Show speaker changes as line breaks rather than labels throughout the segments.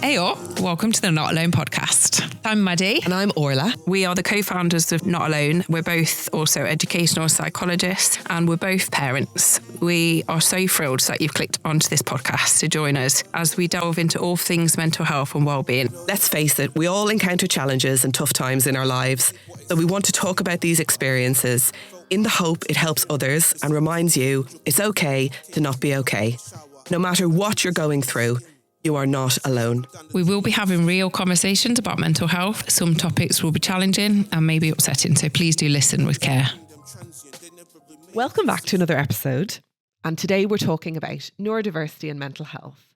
Ayo, welcome to the Not Alone podcast. I'm Maddi.
And I'm Orla.
We are the co-founders of Not Alone. We're both also educational psychologists and we're both parents. We are so thrilled that you've clicked onto this podcast to join us as we delve into all things mental health and wellbeing.
Let's face it, we all encounter challenges and tough times in our lives. So we want to talk about these experiences in the hope it helps others and reminds you it's okay to not be okay. No matter what you're going through, you are not alone.
We will be having real conversations about mental health. Some topics will be challenging and maybe upsetting, so please do listen with care.
Welcome back to another episode. And today we're talking about neurodiversity and mental health.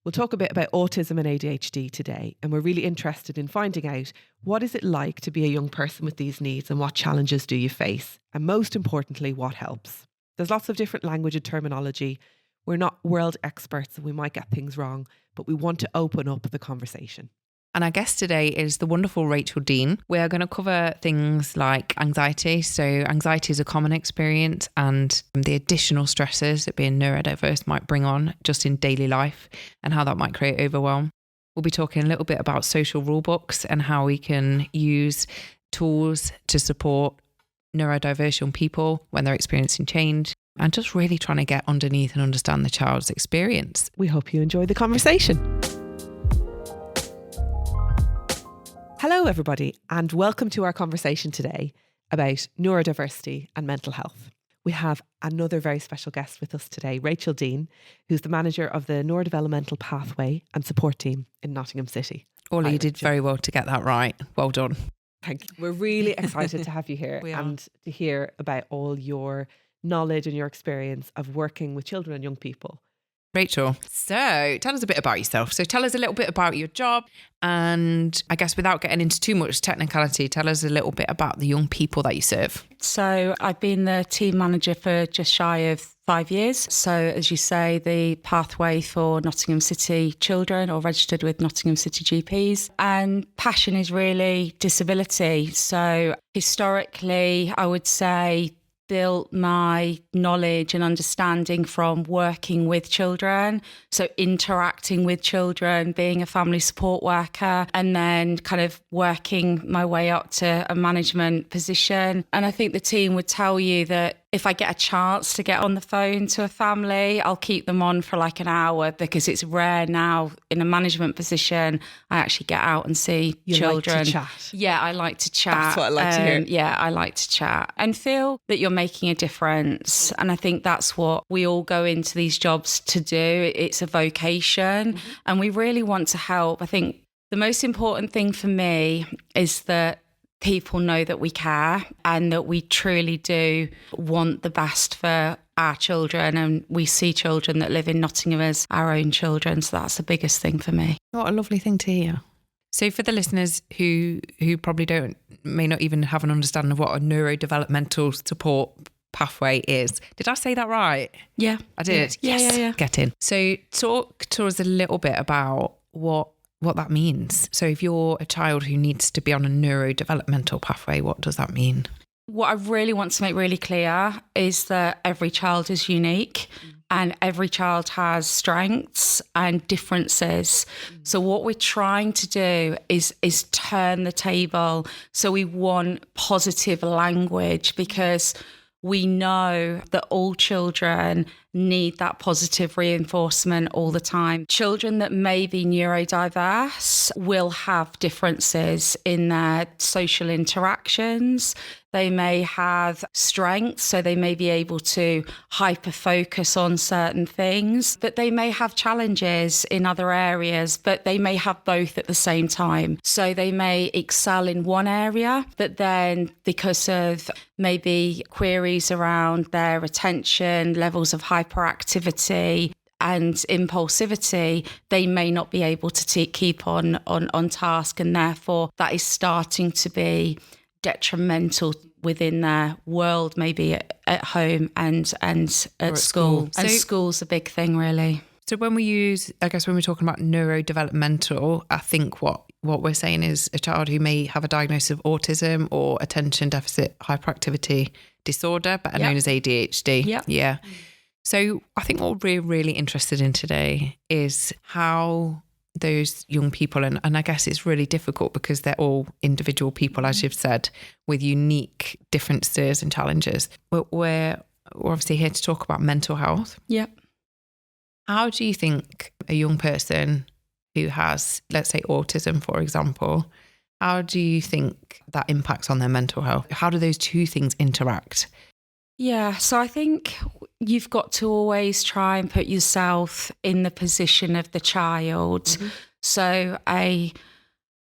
We'll talk a bit about autism and ADHD today, and we're really interested in finding out what is it like to be a young person with these needs and what challenges do you face? And most importantly, what helps? There's lots of different language and terminology. We're not world experts and we might get things wrong, but we want to open up the conversation.
And our guest today is the wonderful Rachel Dean. We are going to cover things like anxiety. So anxiety is a common experience and the additional stresses that being neurodiverse might bring on just in daily life and how that might create overwhelm. We'll be talking a little bit about social rulebooks and how we can use tools to support neurodiverse young people when they're experiencing change. And just really trying to get underneath and understand the child's experience.
We hope you enjoy the conversation. Hello, everybody, and welcome to our conversation today about neurodiversity and mental health. We have another very special guest with us today, Rachel Dean, who's the manager of the Neurodevelopmental Pathway and Support Team in Nottingham City.
Orla, you did very well to get that right. Well done.
Thank you. We're really excited to have you here and to hear about all your knowledge and your experience of working with children and young people.
Rachel, so tell us a bit about yourself. So tell us a little bit about your job and I guess without getting into too much technicality, tell us a little bit about the young people that you serve.
So I've been the team manager for just shy of 5 years. So as you say, the pathway for Nottingham City children or registered with Nottingham City GPs. And passion is really disability. So historically, I would say built my knowledge and understanding from working with children, so interacting with children, being a family support worker, and then kind of working my way up to a management position. And I think the team would tell you that if I get a chance to get on the phone to a family, I'll keep them on for like an hour because it's rare now in a management position. I actually get out and see children.
Like to chat.
Yeah, I like to chat.
That's what I like to hear.
Yeah, I like to chat and feel that you're making a difference. And I think that's what we all go into these jobs to do. It's a vocation and we really want to help. I think the most important thing for me is that people know that we care and that we truly do want the best for our children, and we see children that live in Nottingham as our own children. So that's the biggest thing for me.
What a lovely thing to hear. So for the listeners who probably may not even have an understanding of what a neurodevelopmental support pathway is. Did I say that right?
Yeah.
I did.
Yeah.
Yes.
Yeah.
Get in. So talk to us a little bit about what that means. So if you're a child who needs to be on a neurodevelopmental pathway, what does that mean?
What I really want to make really clear is that every child is unique and every child has strengths and differences. So what we're trying to do is turn the table. So we want positive language because we know that all children need that positive reinforcement all the time. Children that may be neurodiverse will have differences in their social interactions. They may have strengths, so they may be able to hyper-focus on certain things, but they may have challenges in other areas, but they may have both at the same time. So they may excel in one area, but then because of maybe queries around their attention, levels of hyperactivity and impulsivity, they may not be able to keep on task, and therefore that is starting to be detrimental within their world, maybe at home and at school. And school's a big thing, really.
So when we're talking about neurodevelopmental, I think what we're saying is a child who may have a diagnosis of autism or attention deficit hyperactivity disorder, better known as ADHD. Yeah. So I think what we're really interested in today is how those young people, and I guess it's really difficult because they're all individual people, as you've said, with unique differences and challenges. But we're obviously here to talk about mental health.
Yep.
How do you think a young person who has, let's say, autism, for example, how do you think that impacts on their mental health? How do those two things interact?
Yeah, so I think you've got to always try and put yourself in the position of the child. Mm-hmm. So a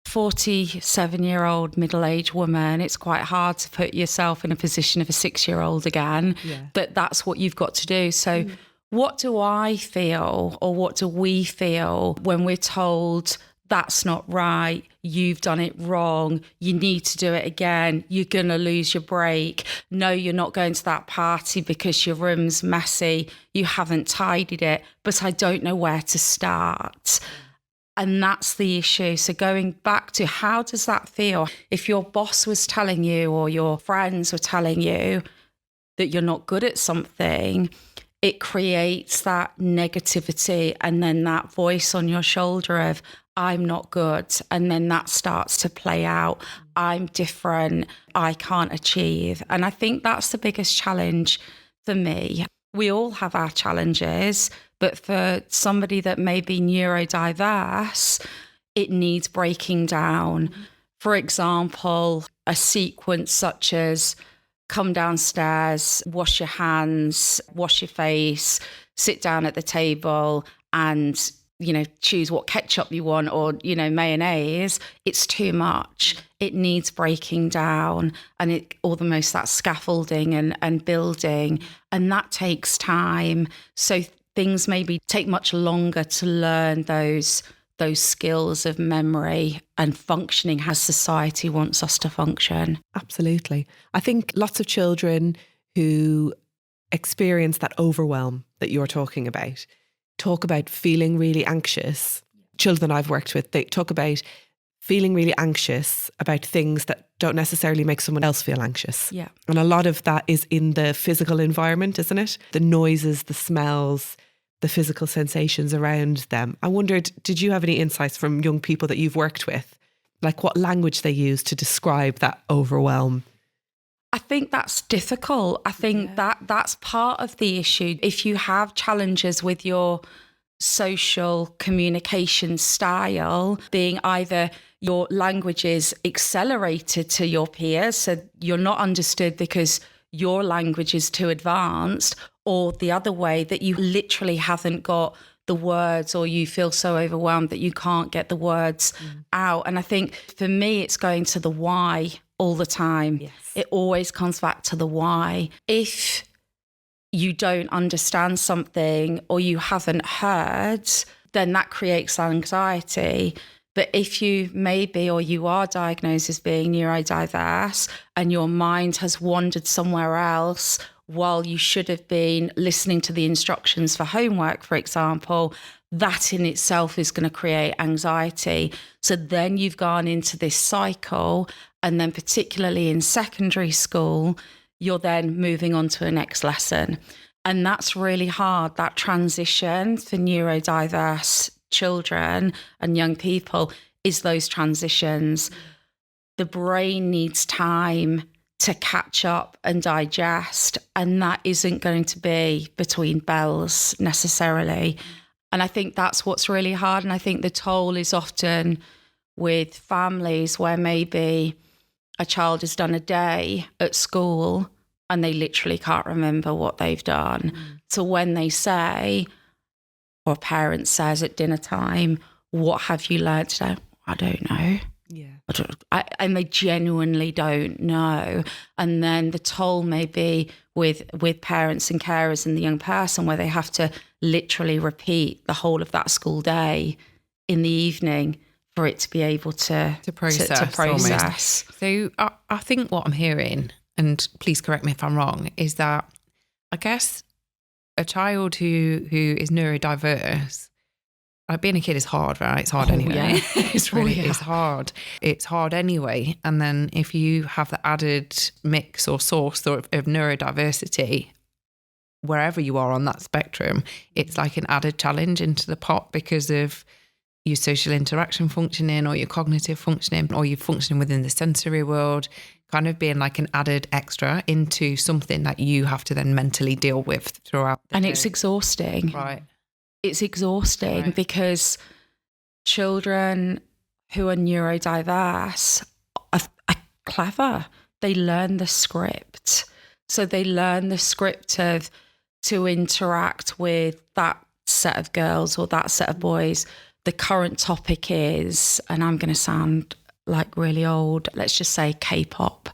47-year-old middle-aged woman, it's quite hard to put yourself in a position of a 6-year-old again, but that's what you've got to do. So what do I feel, or what do we feel when we're told that's not right, you've done it wrong, you need to do it again, you're going to lose your break, no, you're not going to that party because your room's messy, you haven't tidied it, but I don't know where to start. And that's the issue. So going back to, how does that feel? If your boss was telling you, or your friends were telling you that you're not good at something, it creates that negativity and then that voice on your shoulder of, I'm not good. And then that starts to play out. I'm different. I can't achieve. And I think that's the biggest challenge for me. We all have our challenges, but for somebody that may be neurodiverse, it needs breaking down. For example, a sequence such as come downstairs, wash your hands, wash your face, sit down at the table and, choose what ketchup you want, or, mayonnaise. It's too much. It needs breaking down, and it almost that scaffolding and building, and that takes time. So things maybe take much longer to learn those skills of memory and functioning as society wants us to function.
Absolutely. I think lots of children who experience that overwhelm that you're talking about talk about feeling really anxious. Children I've worked with, they talk about feeling really anxious about things that don't necessarily make someone else feel anxious.
Yeah.
And a lot of that is in the physical environment, isn't it? The noises, the smells, the physical sensations around them. I wondered, did you have any insights from young people that you've worked with? Like what language they use to describe that overwhelm?
I think that's difficult. I think that's part of the issue. If you have challenges with your social communication style, being either your language is accelerated to your peers, so you're not understood because your language is too advanced, or the other way, that you literally haven't got the words, or you feel so overwhelmed that you can't get the words out. And I think for me, it's going to the why all the time. Yes. It always comes back to the why. If you don't understand something or you haven't heard, then that creates anxiety. But if you maybe, or you are diagnosed as being neurodiverse and your mind has wandered somewhere else while you should have been listening to the instructions for homework, for example, that in itself is going to create anxiety. So then you've gone into this cycle, and then particularly in secondary school, you're then moving on to a next lesson. And that's really hard, that transition for neurodiverse children and young people is those transitions. The brain needs time to catch up and digest, and that isn't going to be between bells necessarily. And I think that's what's really hard. And I think the toll is often with families where maybe a child has done a day at school and they literally can't remember what they've done. So when they say, or a parent says at dinner time, what have you learned today? I don't know. Yeah. And they genuinely don't know. And then the toll may be with parents and carers and the young person, where they have to literally repeat the whole of that school day in the evening for it to be able to process.
So I think what I'm hearing, and please correct me if I'm wrong, is that I guess a child who is neurodiverse, being a kid is hard, right? It's hard anyway. Yeah. It's hard. It's hard anyway. And then if you have the added mix or source of neurodiversity, wherever you are on that spectrum, it's like an added challenge into the pot because of your social interaction functioning or your cognitive functioning or you're functioning within the sensory world, kind of being like an added extra into something that you have to then mentally deal with throughout the
and
day.
It's exhausting.
Right.
It's exhausting because children who are neurodiverse are clever. They learn the script. So they learn the script of to interact with that set of girls or that set of boys. The current topic is, and I'm going to sound like really old, let's just say K-pop.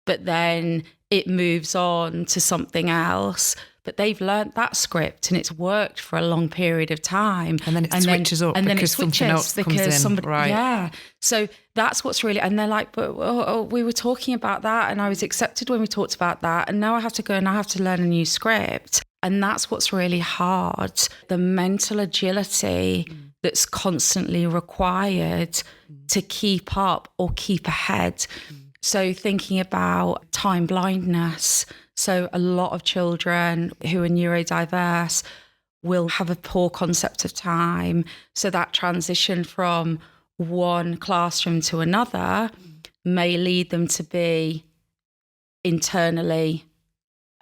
But then it moves on to something else. But they've learnt that script and it's worked for a long period of time.
And then it switches up because something else comes in.
Somebody,
right.
Yeah. So that's what's really, and they're like, but we were talking about that and I was accepted when we talked about that. And now I have to go and I have to learn a new script. And that's what's really hard. The mental agility that's constantly required to keep up or keep ahead. So thinking about time blindness. So a lot of children who are neurodiverse will have a poor concept of time. So that transition from one classroom to another may lead them to be internally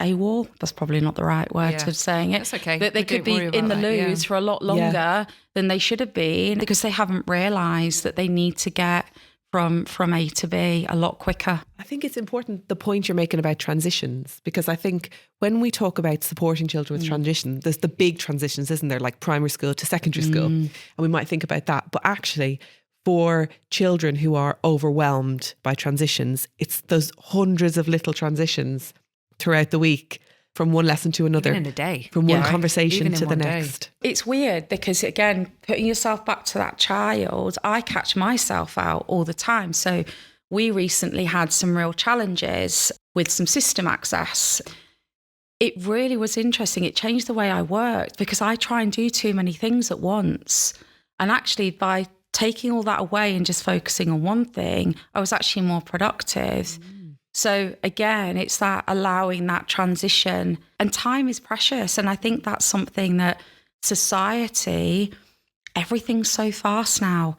AWOL. That's probably not the right word of saying it.
That's okay.
But they could be in the loo for a lot longer than they should have been because they haven't realised that they need to get from A to B a lot quicker.
I think it's important, the point you're making about transitions, because I think when we talk about supporting children with transition, there's the big transitions, isn't there? Like primary school to secondary school. And we might think about that. But actually, for children who are overwhelmed by transitions, it's those hundreds of little transitions throughout the week, from one lesson to another.
Even in a day.
From one conversation to the
day.
next.
It's weird because, again, putting yourself back to that child, I catch myself out all the time. So we recently had some real challenges with some system access. It really was interesting. It changed the way I worked because I try and do too many things at once. And actually, by taking all that away and just focusing on one thing, I was actually more productive. So again, it's that allowing that transition, and time is precious. And I think that's something that society, everything's so fast now.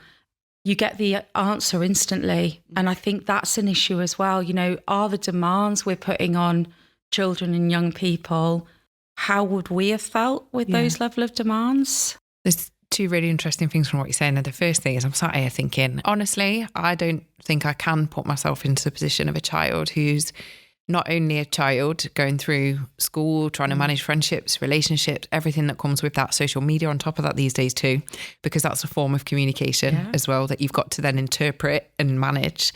You get the answer instantly. And I think that's an issue as well. You know, are the demands we're putting on children and young people, how would we have felt with those level of demands?
There's two really interesting things from what you're saying. And the first thing is I'm sat here thinking, honestly, I don't think I can put myself into the position of a child who's not only a child going through school, trying to manage friendships, relationships, everything that comes with that, social media on top of that these days too, because that's a form of communication as well that you've got to then interpret and manage.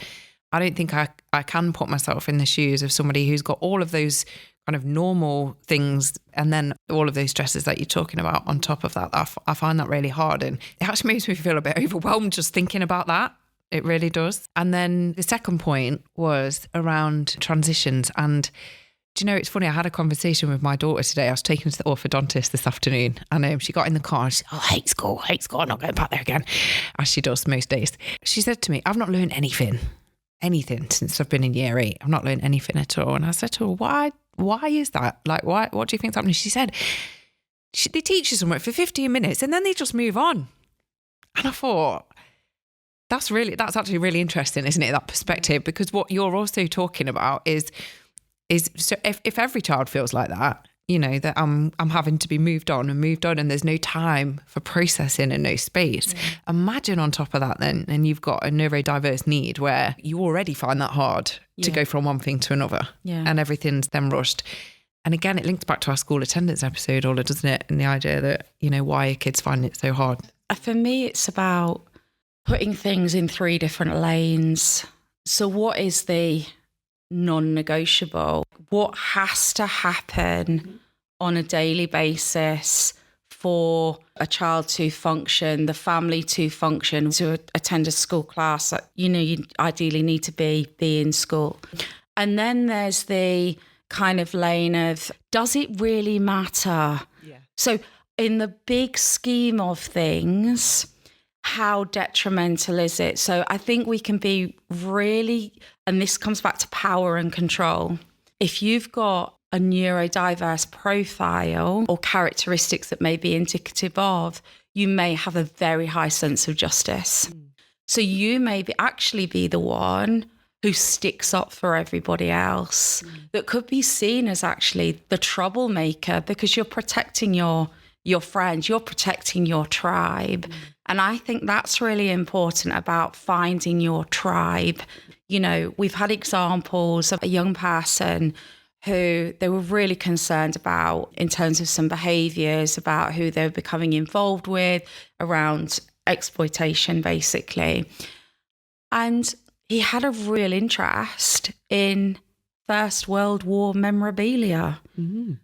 I don't think I can put myself in the shoes of somebody who's got all of those kind of normal things and then all of those stresses that you're talking about on top of that. I find that really hard, and it actually makes me feel a bit overwhelmed just thinking about that. It really does. And then the second point was around transitions. And do you know, it's funny, I had a conversation with my daughter today. I was taking her to the orthodontist this afternoon, and she got in the car and she said, I hate school, I'm not going back there again, as she does most days. She said to me, I've not learned anything since I've been in year 8. I've not learned anything at all. And I said to her, why is that? Like, what do you think's happening? She said, they teach you something for 15 minutes and then they just move on. And I thought, that's actually really interesting, isn't it? That perspective, because what you're also talking about is so if every child feels like that, you know, that I'm having to be moved on and there's no time for processing and no space. Imagine on top of that then, and you've got a neurodiverse need where you already find that hard to go from one thing to another and everything's then rushed. And again, it links back to our school attendance episode, Ola, doesn't it? And the idea that, you know, why are kids finding it so hard?
For me, it's about putting things in 3 different lanes. So what is the non-negotiable? What has to happen on a daily basis for a child to function, the family to function, to attend a school class? You know, you ideally need to be in school. And then there's the kind of lane of, does it really matter? Yeah. So in the big scheme of things, how detrimental is it? So I think we can be really, and this comes back to power and control. If you've got a neurodiverse profile or characteristics that may be indicative of, you may have a very high sense of justice. So you may actually be the one who sticks up for everybody else, that could be seen as actually the troublemaker, because you're protecting your friends, you're protecting your tribe. And I think that's really important about finding your tribe. You know, we've had examples of a young person who they were really concerned about in terms of some behaviours, about who they were becoming involved with, around exploitation, basically. And he had a real interest in First World War memorabilia.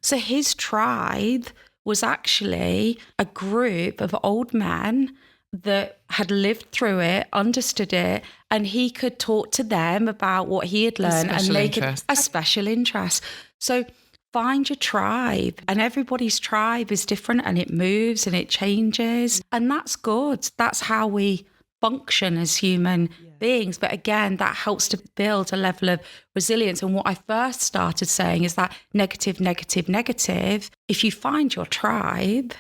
So his tribe was actually a group of old men that had lived through it, understood it, and he could talk to them about what he had learned. A special interest. So find your tribe, and everybody's tribe is different, and it moves and it changes. And that's good. That's how we function as human beings. But again, that helps to build a level of resilience. And what I first started saying is that negative. If you find your tribe,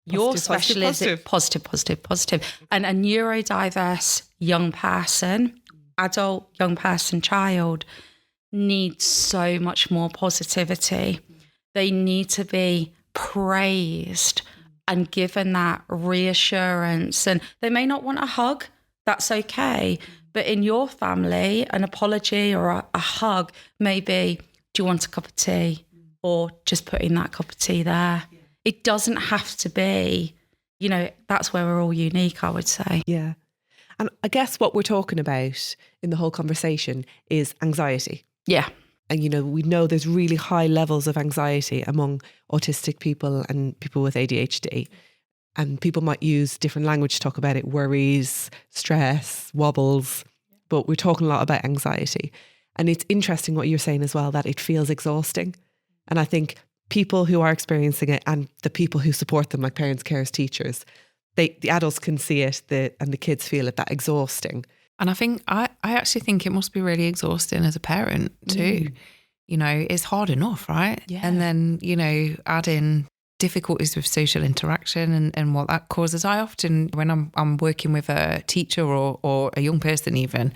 your specialism, positive. And a neurodiverse young person, adult, young person, child, needs so much more positivity. They need to be praised and given that reassurance. And they may not want a hug, that's okay. But in your family, an apology or a hug may be, do you want a cup of tea? Or just putting that cup of tea there. It doesn't have to be, you know, that's where we're all unique, I would say.
Yeah. And I guess what we're talking about in the whole conversation is anxiety.
Yeah.
And, you know, we know there's really high levels of anxiety among autistic people and people with ADHD. And people might use different language to talk about it, worries, stress, wobbles. But we're talking a lot about anxiety. And it's interesting what you're saying as well, that it feels exhausting. And I think people who are experiencing it and the people who support them, like parents, carers, teachers, the adults can see it and the kids feel it, that exhausting.
And I think I actually think it must be really exhausting as a parent too. You know, it's hard enough, right?
Yeah.
And then, you know, add in difficulties with social interaction and what that causes. I often, when I'm working with a teacher or a young person even,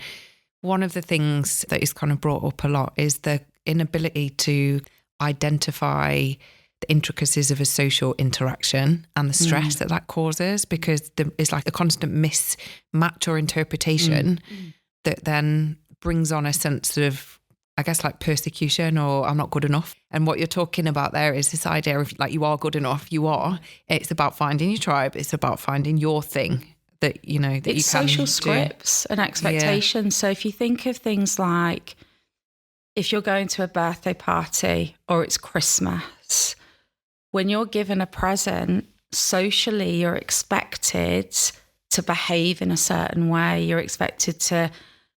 one of the things that is kind of brought up a lot is the inability to identify the intricacies of a social interaction and the stress that causes, because it's like a constant mismatch or interpretation that then brings on a sense of, I guess, like persecution or I'm not good enough. And what you're talking about there is this idea of like, you are good enough, you are. It's about finding your tribe. It's about finding your thing that, you know, that
it's
you can
social
do.
scripts and expectations. Yeah. So if you think of things like, if you're going to a birthday party or it's Christmas, when you're given a present, socially you're expected to behave in a certain way. You're expected to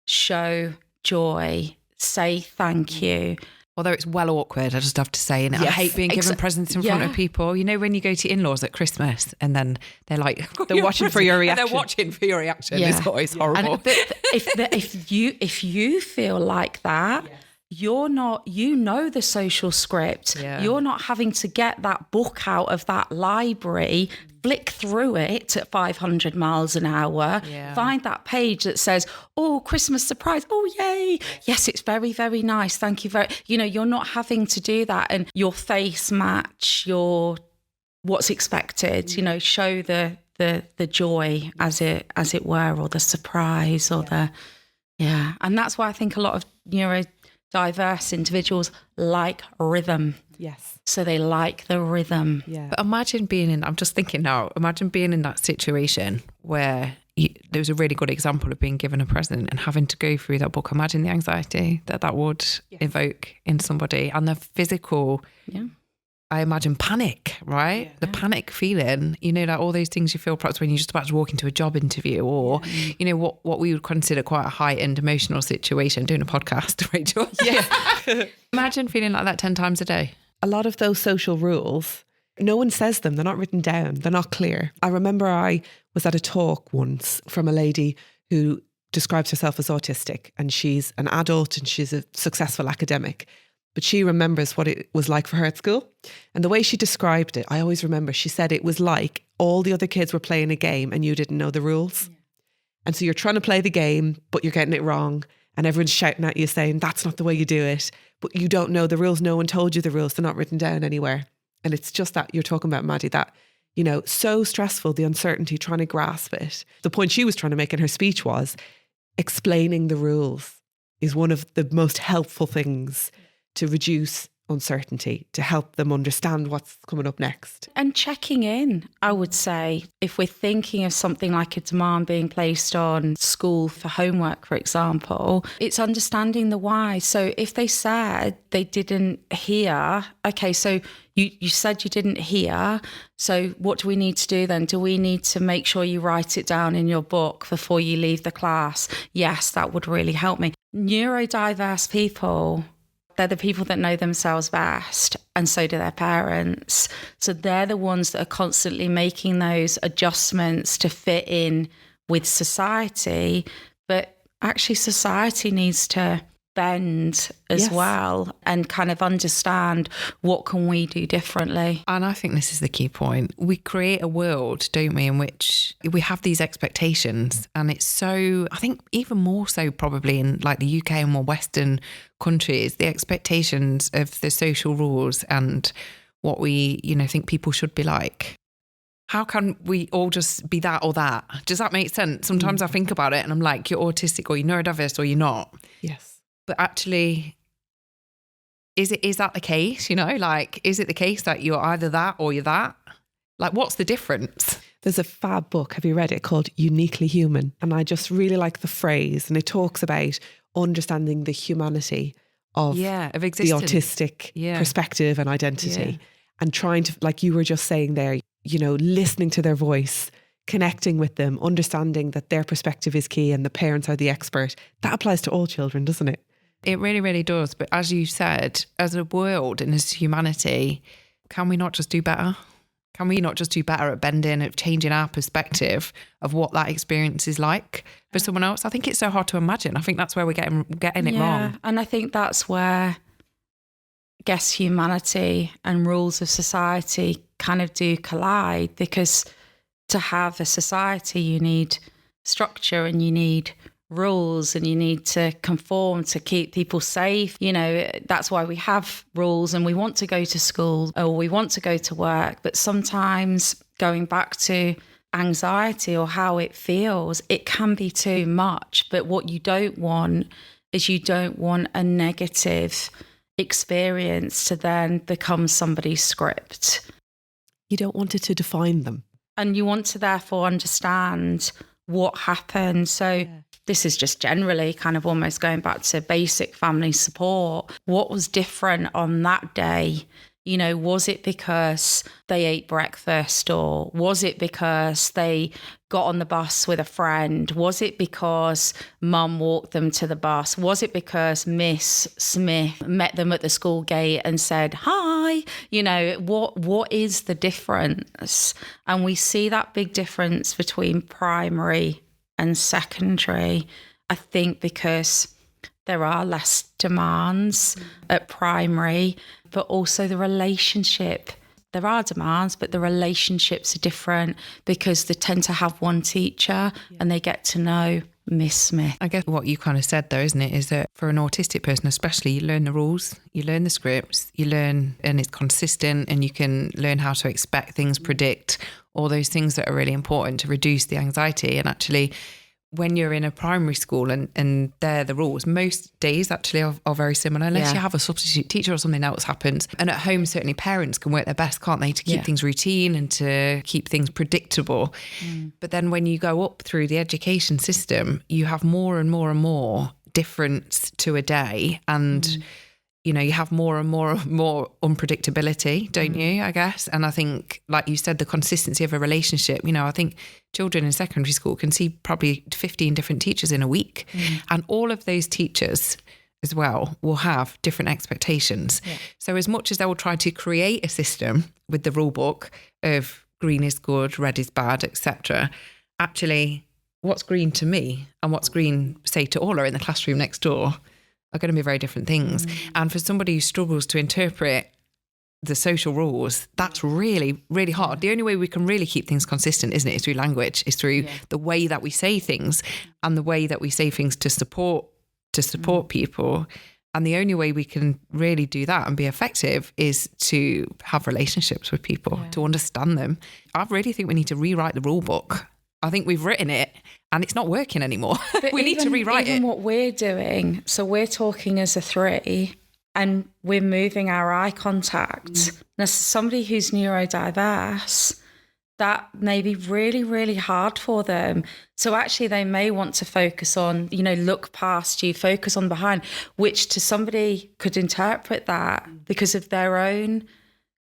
show joy, say thank you.
Although it's well awkward, I just have to say. And I hate being given presents in front of people. You know, when you go to in-laws at Christmas and then they're like,
they're watching for your reaction.
And they're watching for your reaction. Yeah. It's always horrible.
And, but if you feel like that, you're not, you know, the social script. Yeah. You're not having to get that book out of that library, flick through it at 500 miles an hour, find that page that says, oh, Christmas surprise. Oh, yay. Yes, it's very, very nice. Thank you very, you know, you're not having to do that. And your face match your, what's expected, you know, show the joy as it were, or the surprise or and that's why I think a lot of neurodiverse individuals like rhythm.
Yes.
So they like the rhythm.
Yeah.
But imagine being in, I'm just thinking now, imagine being in that situation where there was a really good example of being given a present and having to go through that book. Imagine the anxiety that would evoke in somebody, and the physical, I imagine panic, right? Yeah. The panic feeling, you know, like all those things you feel perhaps when you're just about to walk into a job interview or, you know, what we would consider quite a heightened emotional situation, doing a podcast, Rachel. Yeah. Imagine feeling like that 10 times a day.
A lot of those social rules, no one says them. They're not written down. They're not clear. I remember I was at a talk once from a lady who describes herself as autistic, and she's an adult and she's a successful academic. but she remembers what it was like for her at school. And the way she described it, I always remember, she said it was like all the other kids were playing a game and you didn't know the rules. Yeah. And so you're trying to play the game, but you're getting it wrong. And everyone's shouting at you saying, that's not the way you do it. But you don't know the rules. No one told you the rules. They're not written down anywhere. And it's just that you're talking about, Maddi, that, you know, so stressful, the uncertainty, trying to grasp it. The point she was trying to make in her speech was explaining the rules is one of the most helpful things to reduce uncertainty, to help them understand what's coming up next.
And checking in, I would say, if we're thinking of something like a demand being placed on school for homework, for example, it's understanding the why. So if they said they didn't hear, okay, so you said you didn't hear, so what do we need to do then? Do we need to make sure you write it down in your book before you leave the class? Yes, that would really help me. Neurodiverse people, they're the people that know themselves best, and so do their parents. So they're the ones that are constantly making those adjustments to fit in with society. But actually society needs to bend as well and kind of understand what can we do differently.
And I think this is the key point. We create a world, don't we, in which we have these expectations, and it's so, I think even more so probably in like the UK and more Western countries, the expectations of the social rules and what we, you know, think people should be like. How can we all just be that or that? Does that make sense? Sometimes I think about it and I'm like, you're autistic or you're neurodiverse or you're not.
Yes.
But actually, is that the case? You know, like, is it the case that you're either that or you're that? Like, what's the difference?
There's a fab book, have you read it, called Uniquely Human? And I just really like the phrase, and it talks about understanding the humanity of the autistic perspective and identity, and trying to, like you were just saying there, you know, listening to their voice, connecting with them, understanding that their perspective is key and the parents are the expert. That applies to all children, doesn't it?
It really, really does. But as you said, as a world and as humanity, can we not just do better? Can we not just do better at bending, at changing our perspective of what that experience is like for someone else? I think it's so hard to imagine. I think that's where we're getting it wrong.
And I think that's where, I guess, humanity and rules of society kind of do collide, because to have a society, you need structure and you need rules and you need to conform to keep people safe. You know, that's why we have rules and we want to go to school or we want to go to work. But sometimes, going back to anxiety or how it feels, it can be too much. But what you don't want is you don't want a negative experience to then become somebody's script.
You don't want it to define them.
And you want to therefore understand what happened. So this is just generally kind of almost going back to basic family support. What was different on that day? You know, was it because they ate breakfast, or was it because they got on the bus with a friend? Was it because mum walked them to the bus? Was it because Miss Smith met them at the school gate and said, hi? You know, what is the difference? And we see that big difference between primary and secondary, I think, because there are less demands at primary, but also the relationship. There are demands, but the relationships are different because they tend to have one teacher and they get to know Miss Smith.
I guess what you kind of said though, isn't it, is that for an autistic person especially, you learn the rules, you learn the scripts, you learn, and it's consistent, and you can learn how to expect things, predict, all those things that are really important to reduce the anxiety. And actually, when you're in a primary school and they're the rules, most days actually are very similar, unless you have a substitute teacher or something else happens. And at home, certainly parents can work their best, can't they, to keep things routine and to keep things predictable. But then when you go up through the education system, you have more and more and more difference to a day. And you know, you have more and more unpredictability, don't you, I guess? And I think, like you said, the consistency of a relationship, you know, I think children in secondary school can see probably 15 different teachers in a week. And all of those teachers as well will have different expectations. So as much as they will try to create a system with the rule book of green is good, red is bad, etc., actually, what's green to me and what's green, say, to Orla in the classroom next door are going to be very different things. And for somebody who struggles to interpret the social rules, that's really, really hard. The only way we can really keep things consistent, isn't it, is through language, is through the way that we say things and the way that we say things to support people. And the only way we can really do that and be effective is to have relationships with people, to understand them. I really think we need to rewrite the rule book. I think we've written it and it's not working anymore. We need to rewrite it.
Even what we're doing, so we're talking as a three and we're moving our eye contact. Now, somebody who's neurodiverse, that may be really, really hard for them. So actually they may want to focus on, look past you, focus on behind, which to somebody could interpret that because of their own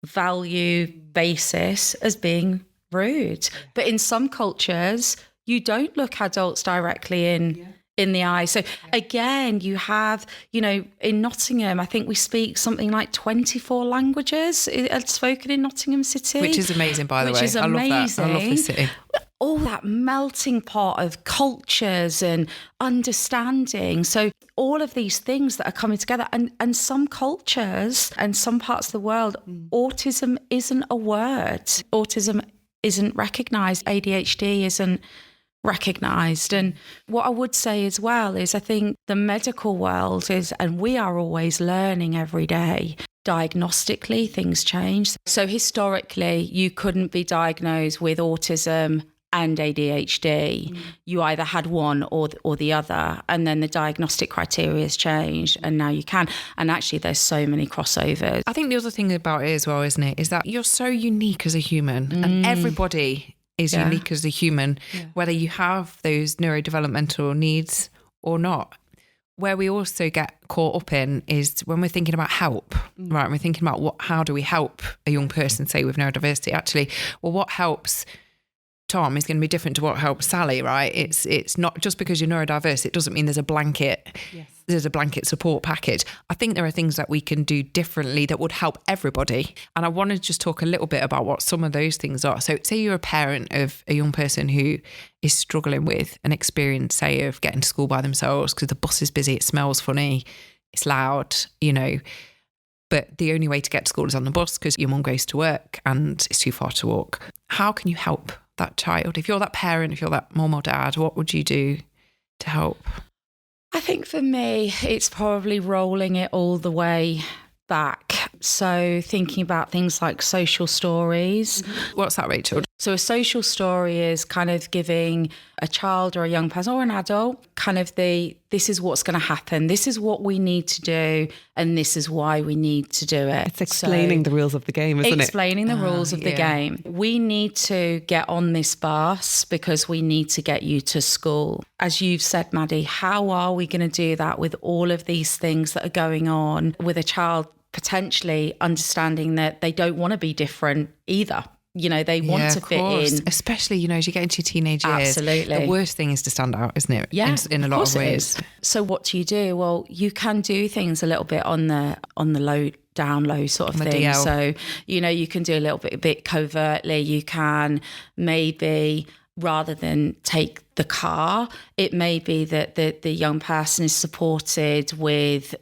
value basis as being rude. But in some cultures, you don't look adults directly in the eye. So again, you have, in Nottingham, I think we speak something like 24 languages spoken in Nottingham City.
Which is amazing, by the way.
Which is amazing.
I love that. I love this city.
All that melting pot of cultures and understanding. So all of these things that are coming together, and some cultures and some parts of the world, autism isn't a word. Autism isn't recognised. ADHD isn't recognised. And what I would say as well is I think the medical world is, and we are always learning every day, diagnostically things change. So historically, you couldn't be diagnosed with autism and ADHD. You either had one or the other, and then the diagnostic criteria has changed and now you can. And actually there's so many crossovers.
I think the other thing about it as well, isn't it, is that you're so unique as a human and everybody is unique as a human, whether you have those neurodevelopmental needs or not. Where we also get caught up in is when we're thinking about help, right? We're thinking about how do we help a young person, say, with neurodiversity? Actually, well, what helps Tom is going to be different to what helps Sally, right? It's not just because you're neurodiverse, it doesn't mean there's a blanket support package. I think there are things that we can do differently that would help everybody. And I want to just talk a little bit about what some of those things are. So say you're a parent of a young person who is struggling with an experience, say, of getting to school by themselves because the bus is busy, it smells funny, it's loud, but the only way to get to school is on the bus because your mum goes to work and it's too far to walk. How can you help that child? If you're that parent, if you're that mum or dad, what would you do to help?
I think for me, it's probably rolling it all the way back. So thinking about things like social stories.
What's that, Rachel?
So a social story is kind of giving a child or a young person or an adult kind of this is what's going to happen. This is what we need to do. And this is why we need to do it.
It's explaining the rules of the game, isn't it?
Explaining the rules of the game. We need to get on this bus because we need to get you to school. As you've said, Maddi, how are we going to do that with all of these things that are going on with a child potentially understanding that they don't want to be different either? They want to fit in.
Especially, as you get into your teenage years.
Absolutely.
The worst thing is to stand out, isn't it?
Yeah,
in a lot of ways.
So what do you do? Well, you can do things a little bit on the low, down low sort of thing.
DL.
So, you can do a bit covertly. You can maybe, rather than take the car, it may be that the young person is supported with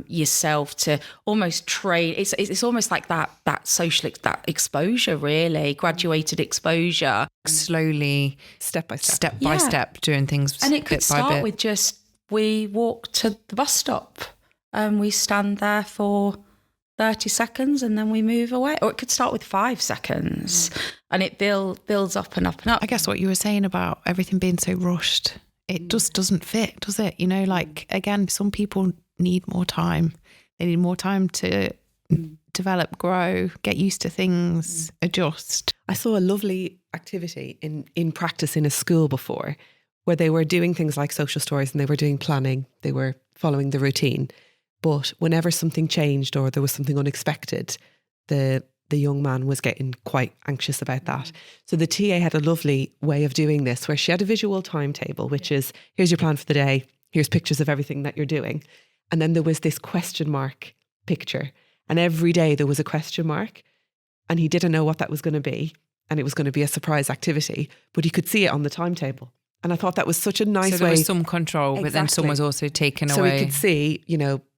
yourself to almost train. It's almost like that social exposure, really, graduated exposure.
Slowly, step by step, doing things.
And it could start with just, we walk to the bus stop and we stand there for 30 seconds and then we move away. Or it could start with 5 seconds and it builds up and up and up.
I guess what you were saying about everything being so rushed, it just doesn't fit, does it? Again, some people need more time. They need more time to develop, grow, get used to things, adjust.
I saw a lovely activity in practice in a school before where they were doing things like social stories and they were doing planning. They were following the routine. But whenever something changed or there was something unexpected, the young man was getting quite anxious about that. So the TA had a lovely way of doing this where she had a visual timetable, which is, here's your plan for the day, here's pictures of everything that you're doing. And then there was this question mark picture. And every day there was a question mark and he didn't know what that was going to be. And it was going to be a surprise activity, but he could see it on the timetable. And I thought that was such a nice
So there
way.
was some control, but then some was also taken
So
away.
we could see,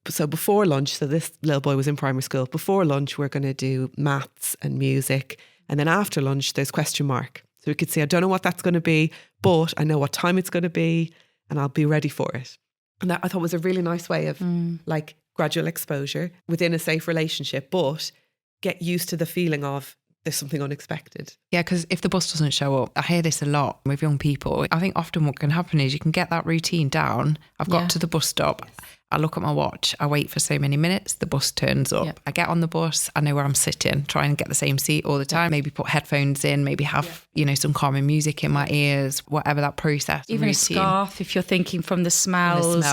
so before lunch, so this little boy was in primary school, before lunch we're going to do maths and music. And then after lunch there's question mark. So we could see, I don't know what that's going to be, but I know what time it's going to be and I'll be ready for it. And that I thought was a really nice way of like gradual exposure within a safe relationship, but get used to the feeling of there's something unexpected.
Yeah, because if the bus doesn't show up, I hear this a lot with young people. I think often what can happen is you can get that routine down. I've got to the bus stop. Yes. I look at my watch. I wait for so many minutes. The bus turns up. Yep. I get on the bus. I know where I'm sitting. Try and get the same seat all the time. Yep. Maybe put headphones in. Maybe have, some calming music in my ears. Whatever that process.
Even routine. A scarf, if you're thinking from the smells.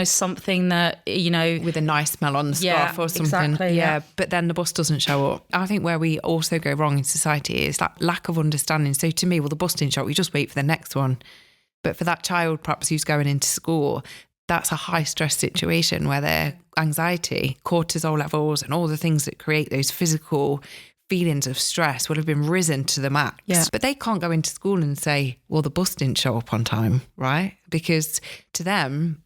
Something that,
with a nice smell on the scarf or something.
Exactly,
yeah. But then the bus doesn't show up. I think where we also go wrong in society is that lack of understanding. So to me, well, the bus didn't show up. We just wait for the next one. But for that child, perhaps who's going into school, that's a high stress situation where their anxiety, cortisol levels and all the things that create those physical feelings of stress would have been risen to the max. Yeah. But they can't go into school and say, well, the bus didn't show up on time, right? Because to them,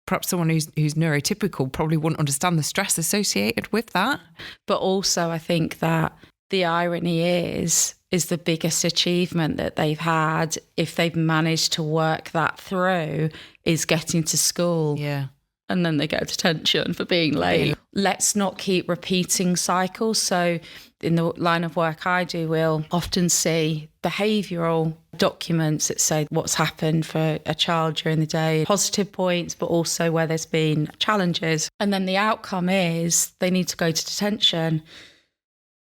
perhaps someone who's neurotypical probably wouldn't understand the stress associated with that.
But also I think that the irony is the biggest achievement that they've had, if they've managed to work that through, is getting to school.
Yeah.
And then they get detention for being late. Yeah. Let's not keep repeating cycles. So in the line of work I do, we'll often see behavioural documents that say what's happened for a child during the day, positive points, but also where there's been challenges. And then the outcome is they need to go to detention.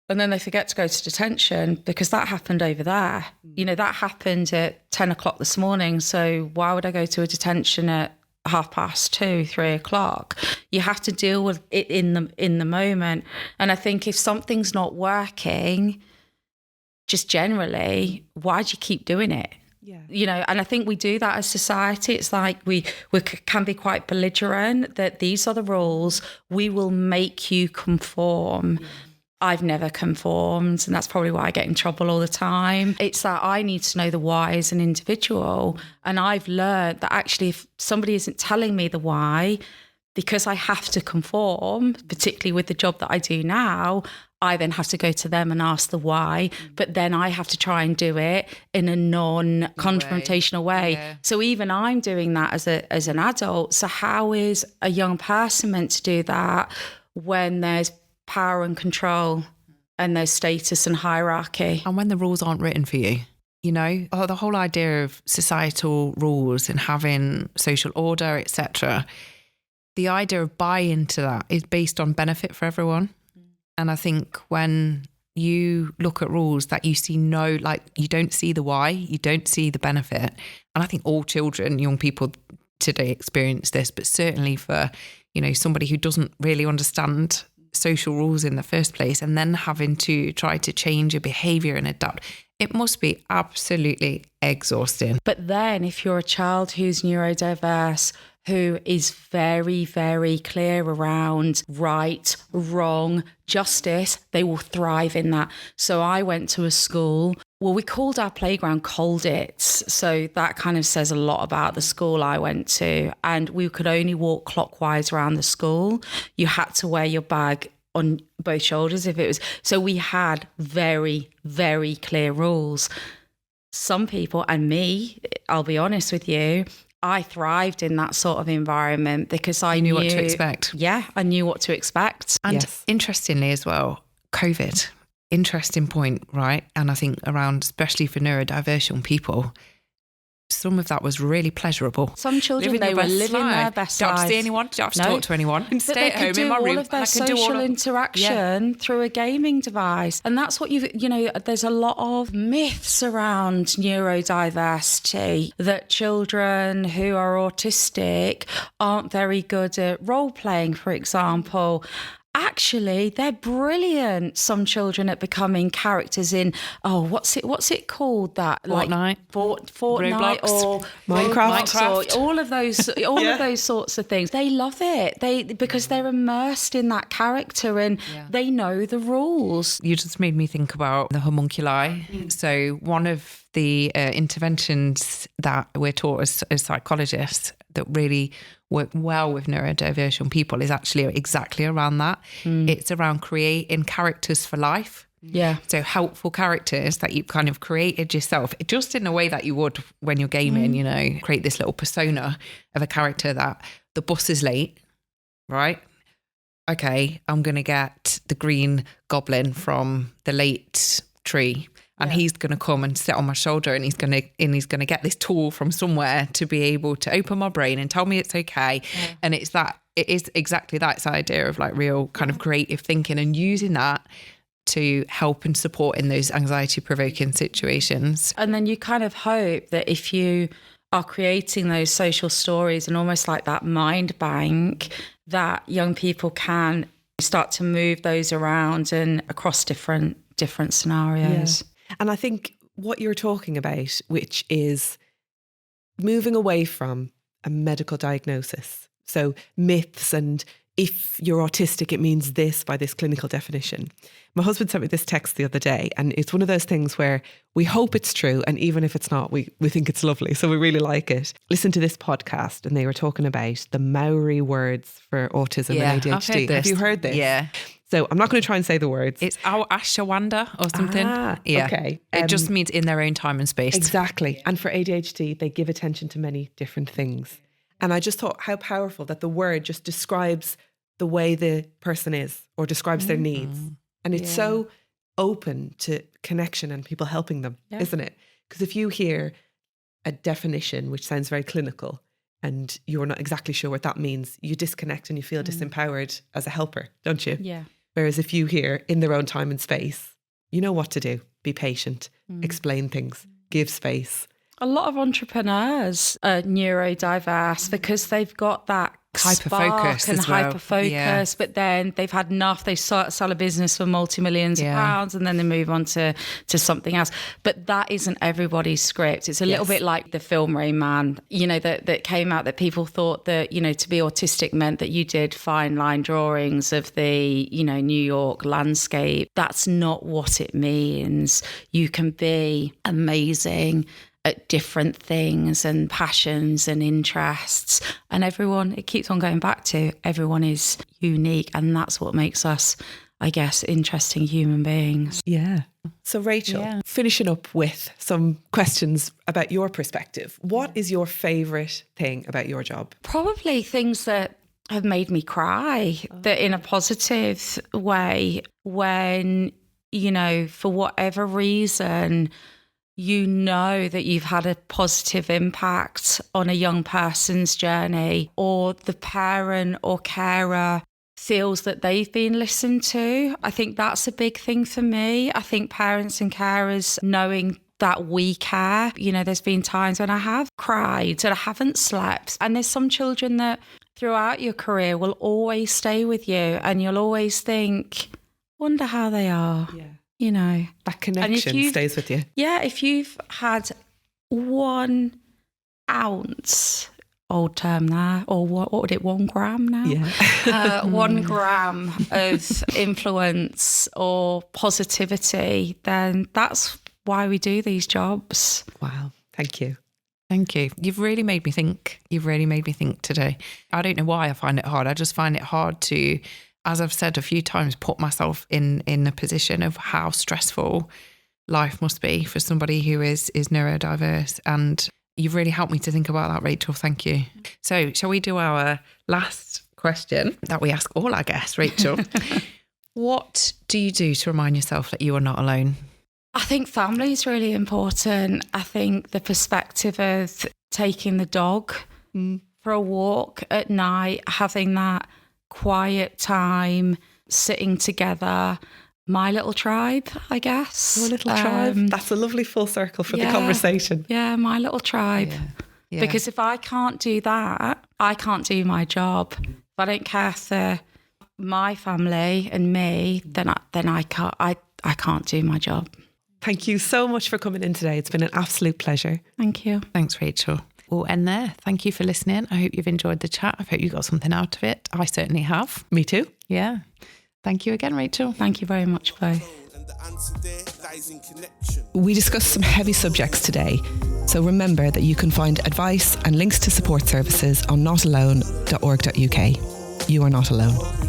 And then they forget to go to detention because that happened over there. That happened at 10 o'clock this morning. So why would I go to a detention at 2:30, 3 o'clock? You have to deal with it in the moment. And I think if something's not working, just generally, why do you keep doing it? Yeah. And I think we do that as society. It's like we can be quite belligerent that these are the rules. We will make you conform. Yeah. I've never conformed, and that's probably why I get in trouble all the time. It's that I need to know the why as an individual. And I've learned that actually if somebody isn't telling me the why, because I have to conform, particularly with the job that I do now, I then have to go to them and ask the why, but then I have to try and do it in a non-confrontational way. Yeah. So even I'm doing that as an adult. So how is a young person meant to do that when there's power and control and there's status and hierarchy?
And when the rules aren't written for you, the whole idea of societal rules and having social order, etc., the idea of buying into that is based on benefit for everyone. And I think when you look at rules that you see you don't see the why, you don't see the benefit. And I think all children, young people today experience this, but certainly for, somebody who doesn't really understand social rules in the first place and then having to try to change your behaviour and adapt, it must be absolutely exhausting.
But then if you're a child who's neurodiverse, who is very, very clear around right, wrong, justice, they will thrive in that. So I went to a school, we called our playground Colditz. So that kind of says a lot about the school I went to. And we could only walk clockwise around the school. You had to wear your bag on both shoulders if it was. So we had very, very clear rules. Some people, and me, I'll be honest with you, I thrived in that sort of environment because I knew
what to expect.
Yeah, I knew what to expect.
And interestingly as well, COVID, interesting point, right? And I think around, especially for neurodiverse young people, some of that was really pleasurable.
Some children, they were living their best lives.
Don't have to see anyone, don't have to talk to anyone. And stay at home in my room.
All of their social interaction through a gaming device. And that's what there's a lot of myths around neurodiversity, that children who are autistic aren't very good at role playing, for example. Actually, they're brilliant. Some children at becoming characters in, what's it called? That
Fortnite,
Fortnite or
Minecraft,
or all of those sorts of things. They love it. Because they're immersed in that character and they know the rules.
You just made me think about the homunculi. So one of the interventions that we're taught as psychologists that really work well with neurodiverse young people is actually exactly around that. It's around creating characters for life.
Yeah.
So helpful characters that you've kind of created yourself, just in a way that you would when you're gaming, you know, create this little persona of a character that the bus is late, right? Okay, I'm going to get the green goblin from the late tree. And he's going to come and sit on my shoulder, and he's going to get this tool from somewhere to be able to open my brain and tell me it's okay. Yeah. And it is exactly that. It's the idea of like real kind of creative thinking and using that to help and support in those anxiety provoking situations.
And then you kind of hope that if you are creating those social stories and almost like that mind bank, that young people can start to move those around and across different scenarios.
Yeah. And I think what you're talking about, which is moving away from a medical diagnosis. So myths and if you're autistic, it means this by this clinical definition. My husband sent me this text the other day, and it's one of those things where we hope it's true. And even if it's not, we think it's lovely. So we really like it. Listen to this podcast, and they were talking about the Maori words for autism and ADHD.
I've heard this.
Have you heard this?
Yeah.
So I'm not going to try and say the words.
It's Ashawanda or something.
Okay.
It just means in their own time and space.
Exactly. And for ADHD, they give attention to many different things. And I just thought how powerful that the word just describes the way the person is or describes their needs. And it's so open to connection and people helping them, isn't it? Because if you hear a definition which sounds very clinical and you're not exactly sure what that means, you disconnect and you feel disempowered as a helper, don't you?
Yeah.
Whereas if you hear in their own time and space, you know what to do. Be patient, explain things, give space.
A lot of entrepreneurs are neurodiverse because they've got that
hyper-focus
and
as well.
hyper-focus, but then they've had enough. They sell a business for multi-millions of pounds and then they move on to something else. But that isn't everybody's script. It's a little bit like the film Rain Man, you know, that came out that people thought that, you know, to be autistic meant that you did fine line drawings of the, you know, New York landscape. That's not what it means. You can be amazing at different things and passions and interests, and everyone, it keeps on going back to, everyone is unique, and that's what makes us, I guess, interesting human beings.
Yeah. So Rachel, finishing up with some questions about your perspective. What is your favourite thing about your job?
Probably things that have made me cry, that in a positive way, when, you know, for whatever reason, you know that you've had a positive impact on a young person's journey, or the parent or carer feels that they've been listened to. I think that's a big thing for me. I think parents and carers knowing that we care. You know, there's been times when I have cried and I haven't slept. And there's some children that throughout your career will always stay with you, and you'll always think, wonder how they are. Yeah. You know,
that connection stays with you.
Yeah, if you've had 1 ounce, old term there, or what would it, 1 gram now? Yeah. 1 gram of influence or positivity, then that's why we do these jobs.
Wow. Thank you.
Thank you. You've really made me think. You've really made me think today. I don't know why I find it hard. I just find it hard to, as I've said a few times, put myself in a position of how stressful life must be for somebody who is neurodiverse. And you've really helped me to think about that, Rachel. Thank you. So shall we do our last question that we ask all our guests, Rachel? What do you do to remind yourself that you are not alone?
I think family is really important. I think the perspective of taking the dog for a walk at night, having that quiet time, sitting together, my little tribe, I guess.
Your little tribe. That's a lovely full circle for the conversation.
Yeah, my little tribe. Yeah. Because if I can't do that, I can't do my job. If I don't care for my family and me, then I can't do my job.
Thank you so much for coming in today. It's been an absolute pleasure.
Thank you.
Thanks, Rachel. We'll end there. Thank you for listening. I hope you've enjoyed the chat. I hope you got something out of it. I certainly have.
Me too.
Yeah. Thank you again, Rachel.
Thank you very much, both.
We discussed some heavy subjects today, so remember that you can find advice and links to support services on NottAlone.org.uk. You are not alone.